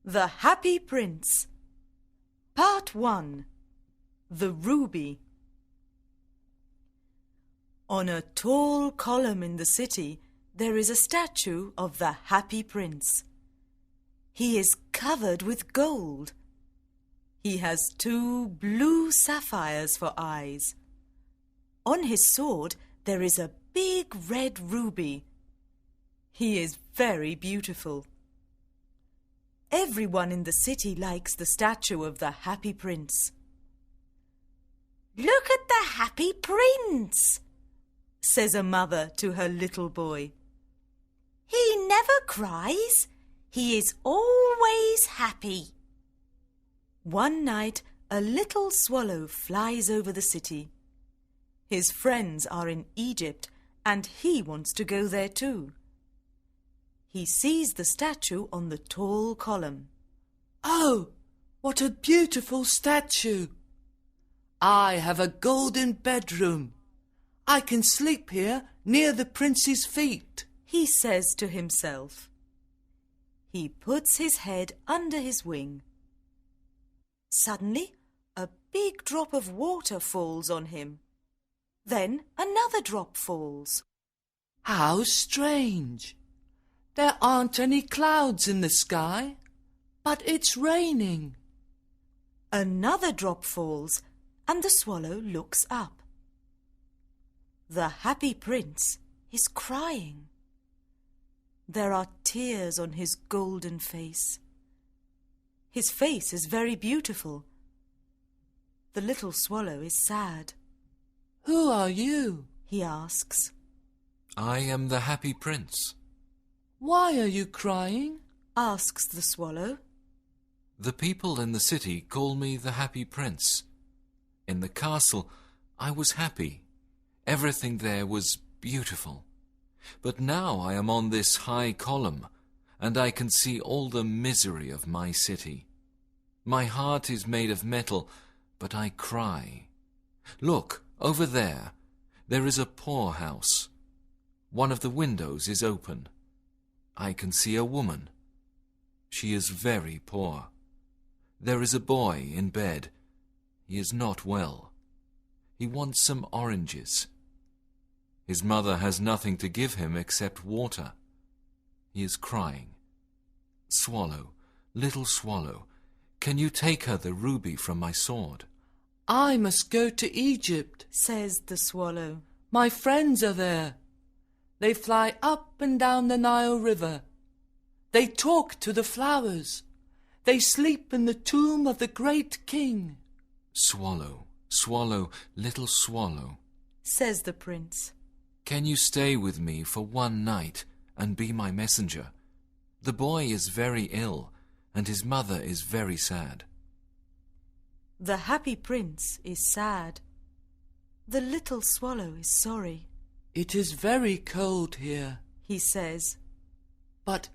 The Happy Prince. Part 1. The Ruby. On a tall column in the city, there is a statue of the Happy Prince. He is covered with gold. He has 2 blue sapphires for eyes. On his sword, there is a big red ruby. He is very beautiful. Everyone in the city likes the statue of the Happy Prince. "Look at the Happy Prince," says a mother to her little boy. "He never cries. He is always happy." One night, a little swallow flies over the city. His friends are in Egypt, and he wants to go there too. He sees the statue on the tall column. "Oh, what a beautiful statue! I have a golden bedroom. I can sleep here near the prince's feet," he says to himself. He puts his head under his wing. Suddenly, a big drop of water falls on him. Then another drop falls. "How strange! There aren't any clouds in the sky, but it's raining." Another drop falls, and the swallow looks up. The Happy Prince is crying. There are tears on his golden face. His face is very beautiful. The little swallow is sad. "Who are you?" he asks. "I am the Happy Prince." "Why are you crying?" asks the swallow. "The people in the city call me the Happy Prince. In the castle, I was happy. Everything there was beautiful. But now I am on this high column, and I can see all the misery of my city. My heart is made of metal, but I cry. Look, over there. There is a poor house. One of the windows is open. I can see a woman. She is very poor. There is a boy in bed. He is not well. He wants some oranges. His mother has nothing to give him except water. He is crying. Swallow, little swallow, can you take her the ruby from my sword?" "I must go to Egypt," says the swallow. "My friends are there. They fly up and down the Nile River. They talk to the flowers. They sleep in the tomb of the great king." "Swallow, swallow, little swallow," says the prince. "can you stay with me for one night and be my messenger? The boy is very ill, and his mother is very sad." The Happy Prince is sad. The little swallow is sorry. "It is very cold here," he says. "but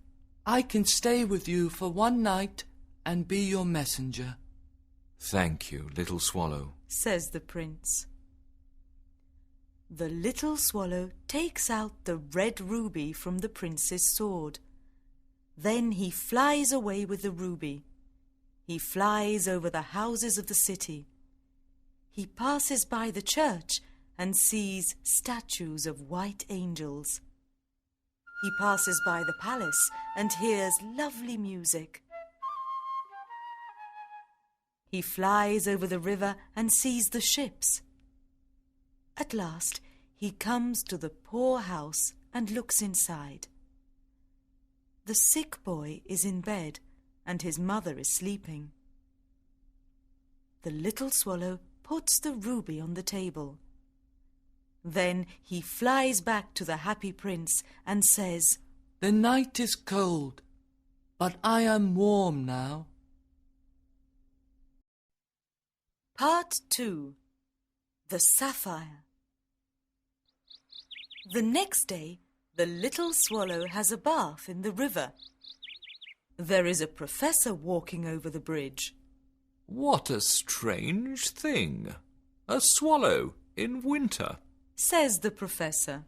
I can stay with you for one night and be your messenger." "Thank you, little swallow," says the prince. The little swallow takes out the red ruby from the prince's sword. Then he flies away with the ruby. He flies over the houses of the city. He passes by the church and sees statues of white angels. He passes by the palace and hears lovely music. He flies over the river and sees the ships. At last, he comes to the poor house and looks inside. The sick boy is in bed, and his mother is sleeping. The little swallow puts the ruby on the table. Then he flies back to the Happy Prince and says, "The night is cold, but I am warm now." Part 2. The Sapphire. The next day, the little swallow has a bath in the river. There is a professor walking over the bridge. "What a strange thing! A swallow in winter," says the professor.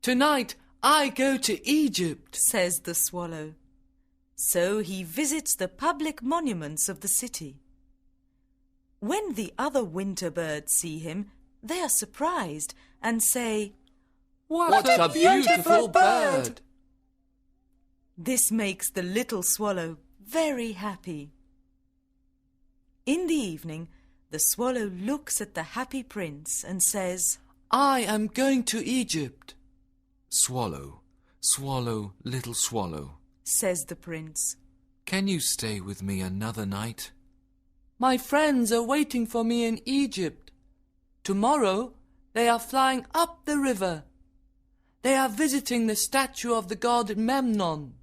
"Tonight I go to Egypt," says the swallow. So he visits the public monuments of the city. When the other winter birds see him, they are surprised and say, What a beautiful bird! This makes the little swallow very happy. In the evening, the swallow looks at the happy prince and says, I am going to Egypt. Swallow, swallow, little swallow, says the prince. can you stay with me another night? My friends are waiting for me in Egypt. Tomorrow they are flying up the river. They are visiting the statue of the god Memnon.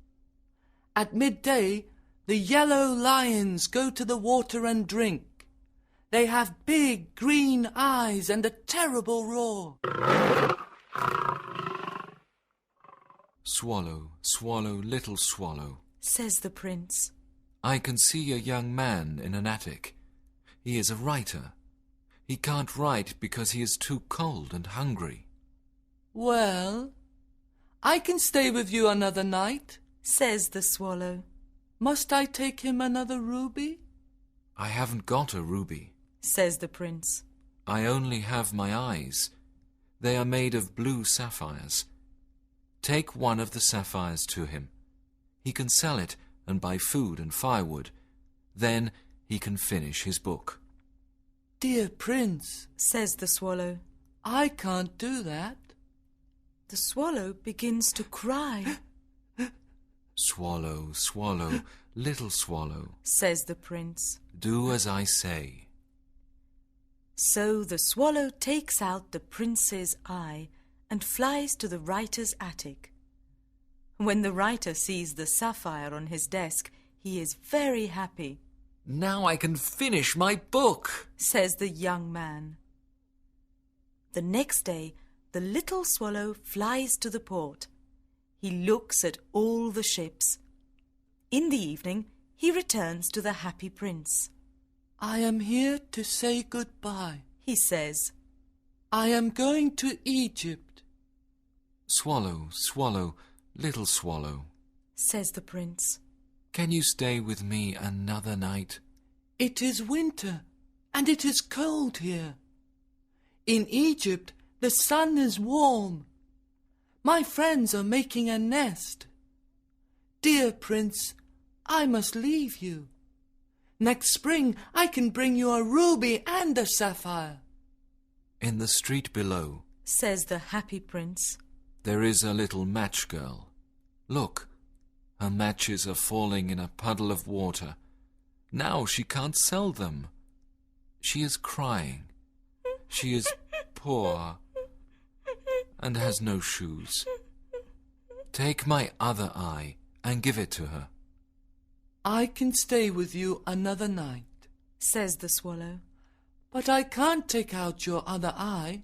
At midday, the yellow lions go to the water and drink. They have big green eyes and a terrible roar. Swallow, swallow, little swallow, Says the prince. I can see a young man in an attic. He is a writer. He can't write because he is too cold and hungry. Well, I can stay with you another night. Says the swallow. Must I take him another ruby? I haven't got a ruby. Says the prince. I only have my eyes. They are made of blue sapphires. Take one of the sapphires to him. He can sell it and buy food and firewood. Then he can finish his book. Dear prince, Says the swallow. I can't do that. The swallow begins to cry. Swallow, swallow, little swallow, Says the prince. do as I say. So the swallow takes out the prince's eye and flies to the writer's attic. When the writer sees the sapphire on his desk, he is very happy. Now I can finish my book. Says the young man. The next day, the little swallow flies to the port. He looks at all the ships. In the evening, he returns to the happy prince. I am here to say goodbye. He says, I am going to Egypt. Swallow, swallow, little swallow, Says the prince. can you stay with me another night? It is winter, and it is cold here. In Egypt, the sun is warm. My friends are making a nest. Dear prince, I must leave you. Next spring, I can bring you a ruby and a sapphire. In the street below, Says the happy prince. there is a little match girl. Look, her matches are falling in a puddle of water. Now she can't sell them. She is crying. She is poor and has no shoes. Take my other eye and give it to her. I can stay with you another night. Says the swallow. But I can't take out your other eye,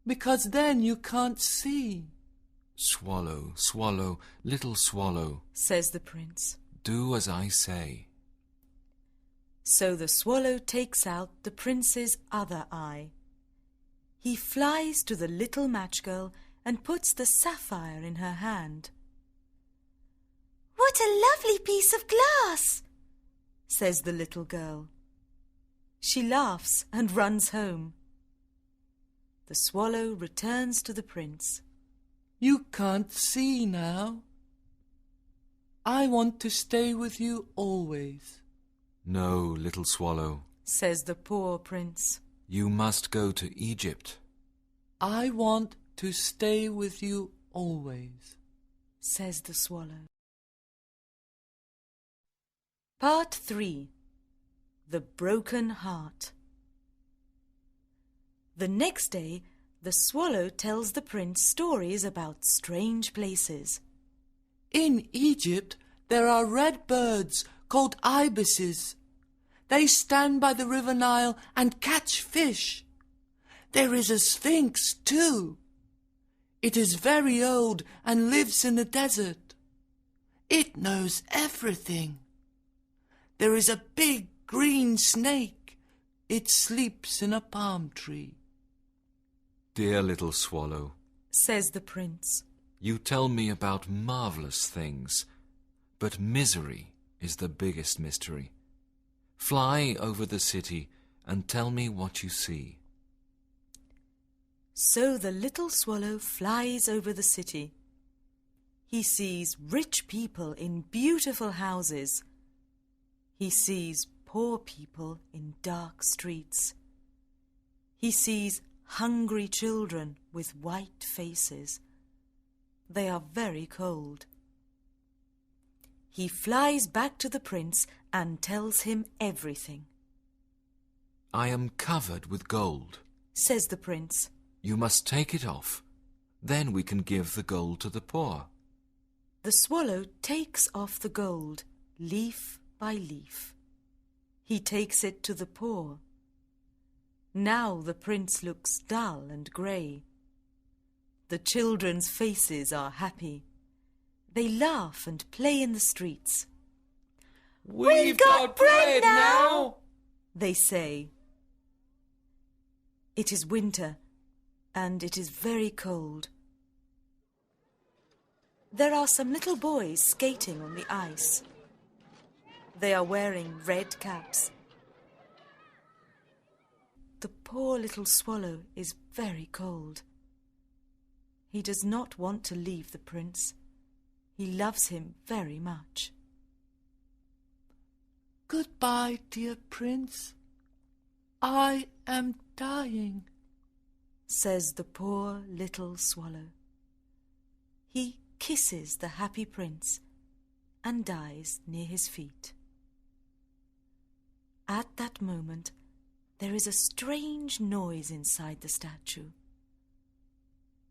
because then you can't see. Swallow, swallow, little swallow, Says the prince. do as I say. So the swallow takes out the prince's other eye. He flies to the little match girl and puts the sapphire in her hand. What a lovely piece of glass, says the little girl. She laughs and runs home. The swallow returns to the prince. You can't see now. I want to stay with you always. No, little swallow, Says the poor prince. you must go to Egypt. I want to stay with you always. Says the swallow. Part 3. The Broken Heart. The next day, the swallow tells the prince stories about strange places. In Egypt, there are red birds called ibises. They stand by the river Nile and catch fish. There is a sphinx, too. It is very old and lives in the desert. It knows everything. There is a big green snake. It sleeps in a palm tree. Dear little swallow, Says the prince. you tell me about marvelous things, But misery is the biggest mystery. Fly over the city and tell me what you see. So the little swallow flies over the city. He sees rich people in beautiful houses. He sees poor people in dark streets. He sees hungry children with white faces. They are very cold. He flies back to the prince and tells him everything. I am covered with gold, says the prince. You must take it off. Then we can give the gold to the poor. The swallow takes off the gold, leaf by leaf. He takes it to the poor. Now the prince looks dull and grey. The children's faces are happy. They laugh and play in the streets. We've got bread now, they say. It is winter, and it is very cold. There are some little boys skating on the ice. They are wearing red caps. The poor little swallow is very cold. He does not want to leave the prince. He loves him very much. Goodbye, dear prince. I am dying, says the poor little swallow. He kisses the happy prince and dies near his feet. At that moment, there is a strange noise inside the statue.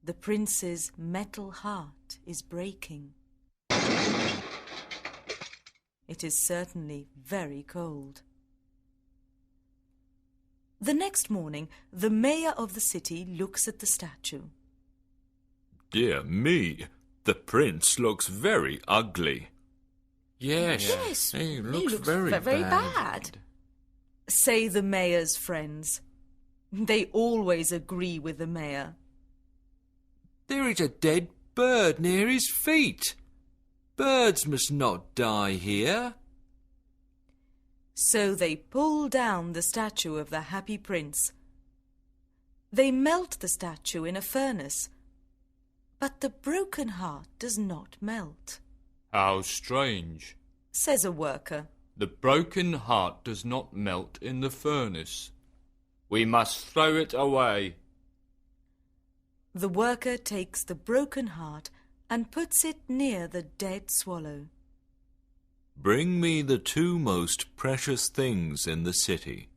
The prince's metal heart is breaking. It is certainly very cold. The next morning, the mayor of the city looks at the statue. Dear me, the prince looks very ugly. Yes, he looks very bad, say the mayor's friends. They always agree with the mayor. There is a dead bird near his feet. Birds must not die here. So they pull down the statue of the happy prince. They melt the statue in a furnace, but the broken heart does not melt. How strange, says a worker. The broken heart does not melt in the furnace. We must throw it away. The worker takes the broken heart and puts it near the dead swallow. Bring me the two most precious things in the city,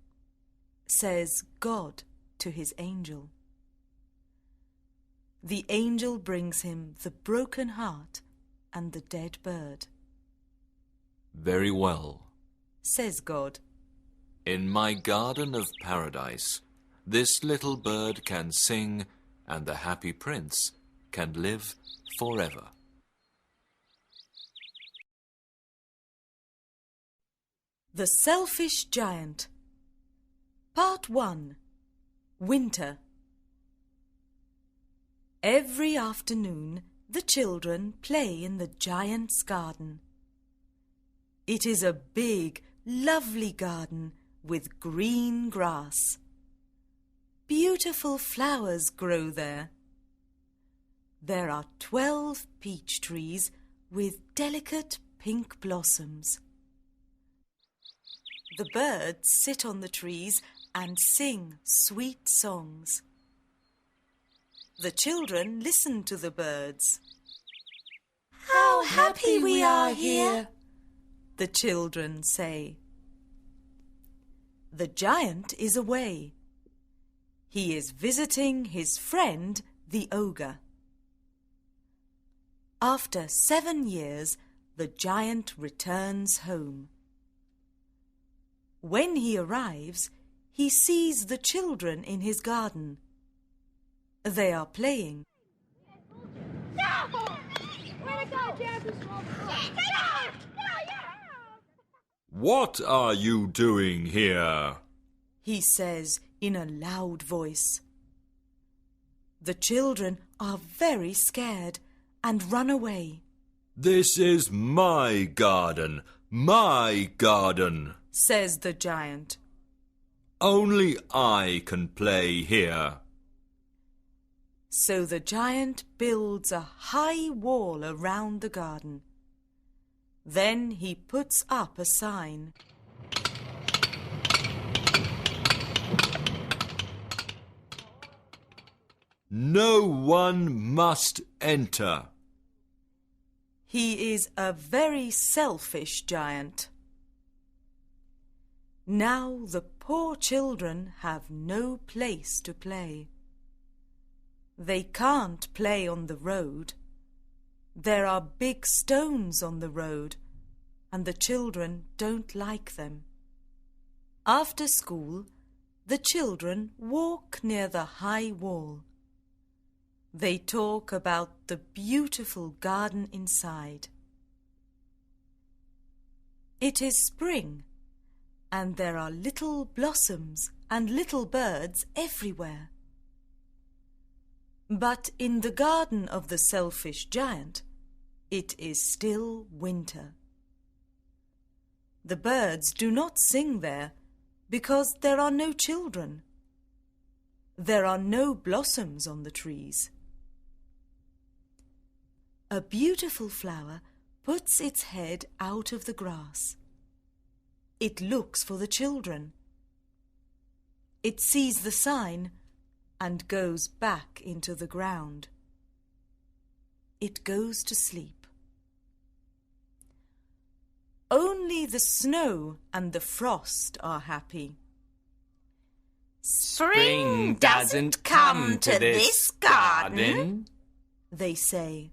says God to his angel. The angel brings him the broken heart and the dead bird. Very well, says God. In my garden of paradise, this little bird can sing and the happy prince can live forever. The Selfish Giant. Part 1. Winter. Every afternoon, the children play in the giant's garden. It is a big, lovely garden with green grass. Beautiful flowers grow there. There are 12 peach trees with delicate pink blossoms. The birds sit on the trees and sing sweet songs. The children listen to the birds. How happy we are here, the children say. The giant is away. He is visiting his friend, the ogre. After 7 years, the giant returns home. When he arrives, he sees the children in his garden. They are playing. No! Where'd it go? Get out! What are you doing here? He says in a loud voice. The children are very scared and run away. This is my garden, says the giant. Only I can play here. So the giant builds a high wall around the garden. Then he puts up a sign. No one must enter. He is a very selfish giant. Now the poor children have no place to play. They can't play on the road. There are big stones on the road, and the children don't like them. After school, the children walk near the high wall. They talk about the beautiful garden inside. It is spring, and there are little blossoms and little birds everywhere. But in the garden of the selfish giant, it is still winter. The birds do not sing there because there are no children. There are no blossoms on the trees. A beautiful flower puts its head out of the grass. It looks for the children. It sees the sign and goes back into the ground. It goes to sleep. Only the snow and the frost are happy. Spring doesn't come to this garden, they say.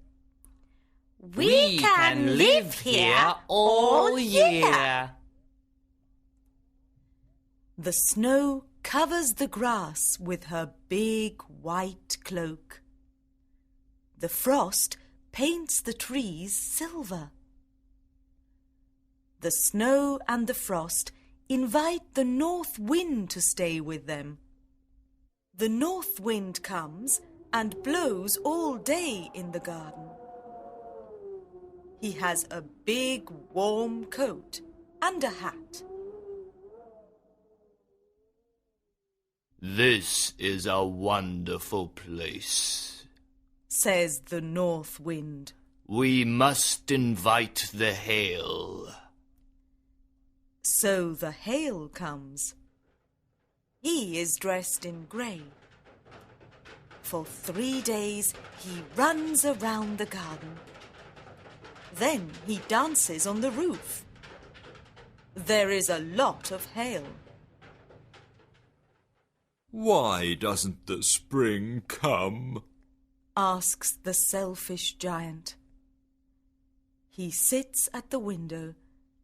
We can live here all year. The snow covers the grass with her big white cloak. The frost paints the trees silver. The snow and the frost invite the north wind to stay with them. The north wind comes and blows all day in the garden. He has a big warm coat and a hat. This is a wonderful place, says the north wind. We must invite the hail. So the hail comes. He is dressed in grey. For 3 days he runs around the garden. Then he dances on the roof. There is a lot of hail. Why doesn't the spring come? Asks the selfish giant. He sits at the window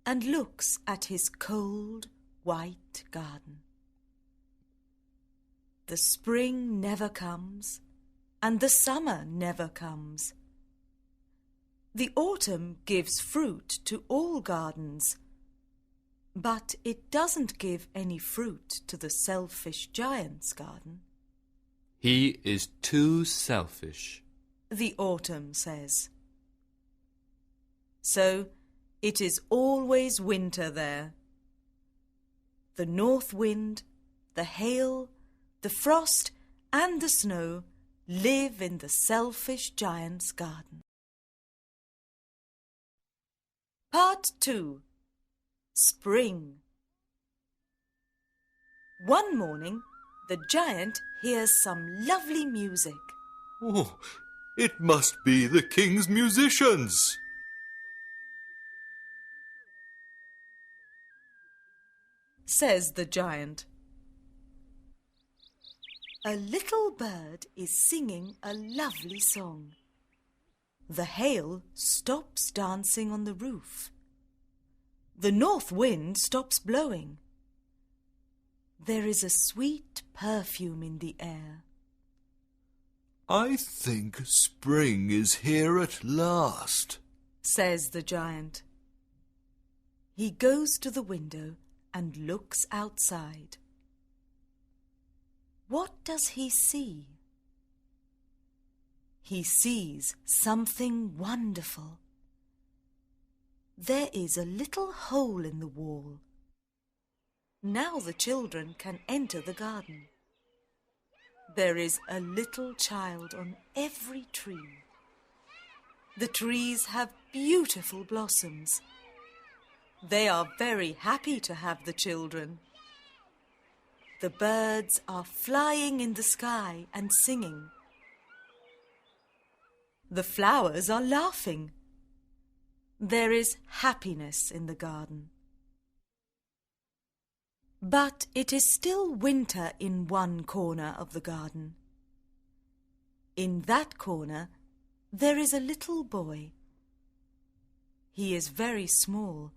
and looks at his cold, white garden. The spring never comes, and the summer never comes. The autumn gives fruit to all gardens, but it doesn't give any fruit to the selfish giant's garden. He is too selfish, the autumn says. So it is always winter there. The north wind, the hail, the frost and the snow live in the selfish giant's garden. Part 2. Spring. One morning, the giant hears some lovely music. Oh, it must be the king's musicians. Says the giant. A little bird is singing a lovely song. The hail stops dancing on the roof. The north wind stops blowing. There is a sweet perfume in the air. I think spring is here at last, says the giant. He goes to the window and looks outside. What does he see? He sees something wonderful. there is a little hole in the wall. Now the children can enter the garden. There is a little child on every tree. The trees have beautiful blossoms. They are very happy to have the children. The birds are flying in the sky and singing. The flowers are laughing. There is happiness in the garden. But it is still winter in one corner of the garden. In that corner, there is a little boy. He is very small,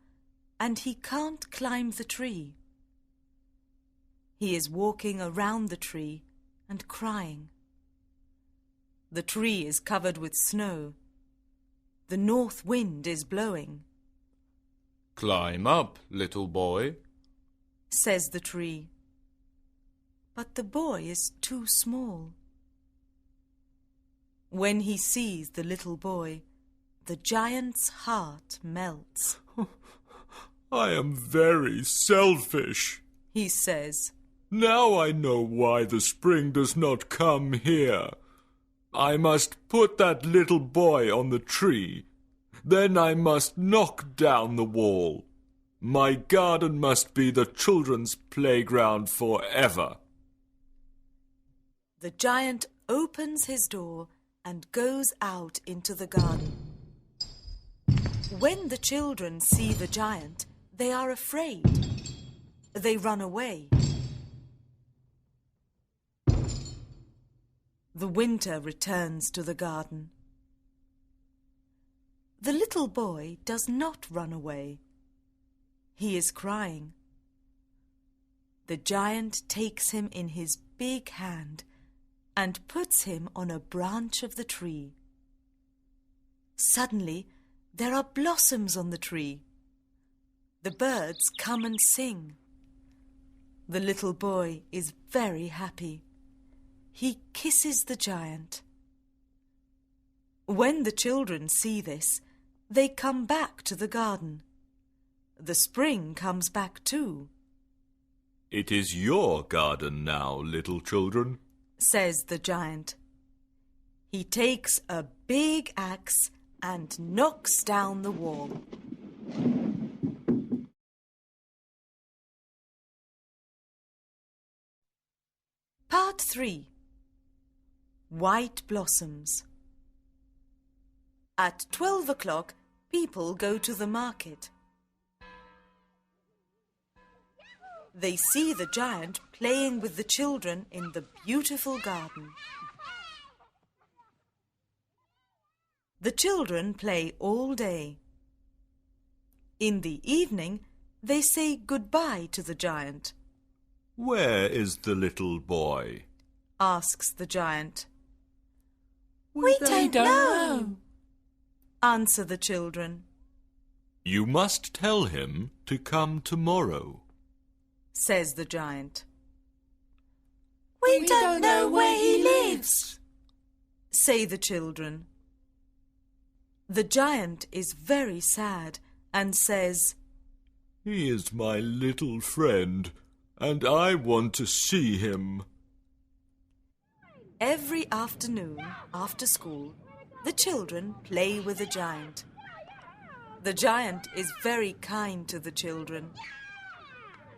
and he can't climb the tree. He is walking around the tree and crying. The tree is covered with snow. The north wind is blowing. "Climb up, little boy," says the tree. But the boy is too small. When he sees the little boy, the giant's heart melts. "I am very selfish," he says. "Now I know why the spring does not come here. I must put that little boy on the tree. Then I must knock down the wall. My garden must be the children's playground forever." The giant opens his door and goes out into the garden. When the children see the giant, they are afraid. They run away. The winter returns to the garden. The little boy does not run away. He is crying. The giant takes him in his big hand and puts him on a branch of the tree. Suddenly, there are blossoms on the tree. The birds come and sing. The little boy is very happy. He kisses the giant. When the children see this, they come back to the garden. The spring comes back too. "It is your garden now, little children," says the giant. He takes a big axe and knocks down the wall. Part 3. White Blossoms. At 12 o'clock, people go to the market. They see the giant playing with the children in the beautiful garden. The children play all day. In the evening, they say goodbye to the giant. "Where is the little boy?" asks the giant. We don't know, answer the children. "You must tell him to come tomorrow," says the giant. We don't know where he lives, say the children. The giant is very sad and says, "He is my little friend, and I want to see him." Every afternoon, after school, the children play with the giant. The giant is very kind to the children,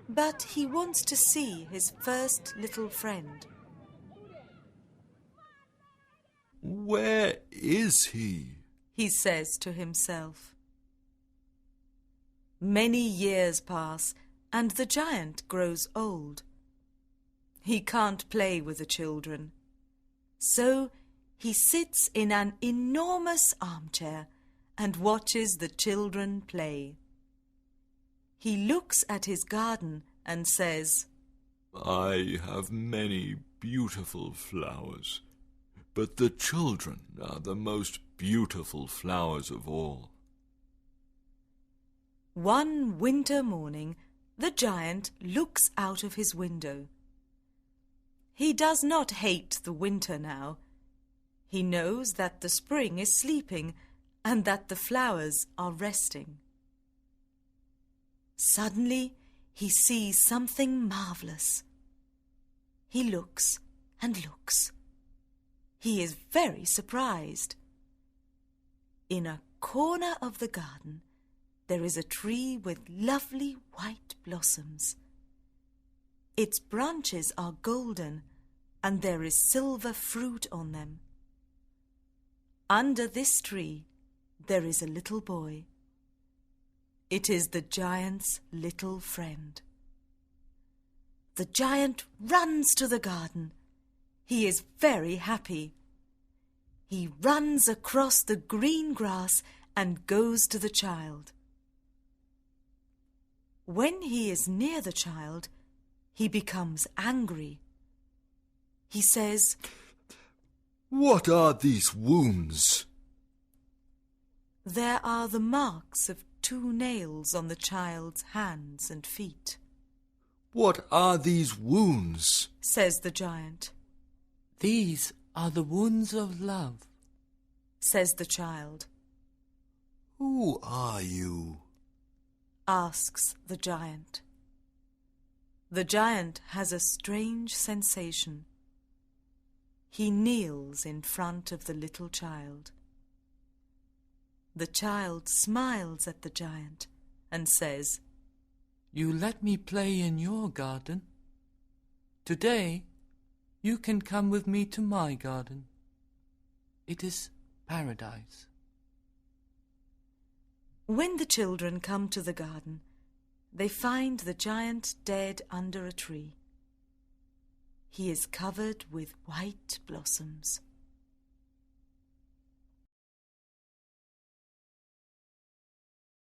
but he wants to see his first little friend. "Where is he says to himself. Many years pass, and the giant grows old. He can't play with the children. So he sits in an enormous armchair and watches the children play. He looks at his garden and says, "I have many beautiful flowers, but the children are the most beautiful flowers of all." One winter morning, the giant looks out of his window. He does not hate the winter now. He knows that the spring is sleeping and that the flowers are resting. Suddenly he sees something marvellous. He looks and looks. He is very surprised. In a corner of the garden there is a tree with lovely white blossoms. Its branches are golden, and there is silver fruit on them. Under this tree there is a little boy. It is the giant's little friend. The giant runs to the garden. He is very happy. He runs across the green grass and goes to the child. When he is near the child, he becomes angry. He says, What are these wounds? There are the marks of 2 nails on the child's hands and feet. What are these wounds? Says the giant. These are the wounds of love, Says the child. Who are you? Asks the giant. The giant has a strange sensation. He kneels in front of the little child. The child smiles at the giant and says, You let me play in your garden. Today you can come with me to my garden. It is paradise. When the children come to the garden, they find the giant dead under a tree. He is covered with white blossoms.